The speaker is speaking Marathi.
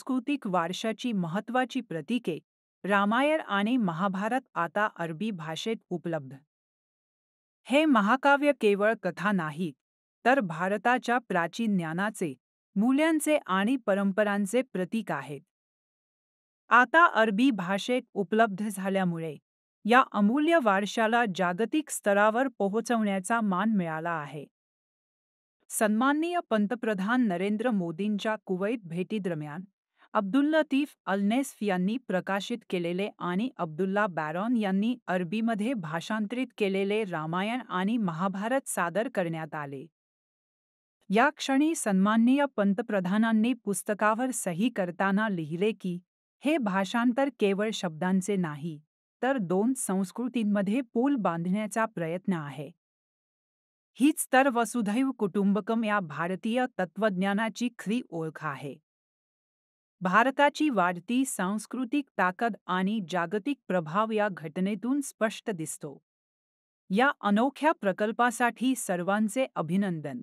सांस्कृतिक वारशाची महत्त्वाची प्रतीके रामायण आणि महाभारत आता अरबी भाषेत उपलब्ध. हे महाकाव्य केवळ कथा नाहीत, तर भारताच्या प्राचीन ज्ञानाचे, मूल्यांचे आणि परंपरांचे प्रतीक आहेत. आता अरबी भाषेत उपलब्ध झाल्यामुळे या अमूल्य वारशाला जागतिक स्तरावर पोहोचवण्याचा मान मिळाला आहे. सन्माननीय पंतप्रधान नरेंद्र मोदींच्या कुवैत भेटीदरम्यान अब्दुल लतीफ अल नैफ यांनी प्रकाशित केलेले आणि अब्दुल्ला बॅरॉन यांनी अरबीमध्ये भाषांतरित केलेले रामायण आणि महाभारत सादर करण्यात आले. या क्षणी सन्माननीय पंतप्रधानांनी पुस्तकावर सही करताना लिहिले की हे भाषांतर केवळ शब्दांचे नाही, तर दोन संस्कृतींमध्ये पूल बांधण्याचा प्रयत्न आहे. हीच तर वसुधैव कुटुंबकम या भारतीय तत्त्वज्ञानाची खरी ओळख आहे. भारताची वाढती सांस्कृतिक ताकद आणि जागतिक प्रभाव या घटनेतून स्पष्ट दिसतो. या अनोख्या प्रकल्पासाठी सर्वांचे अभिनंदन.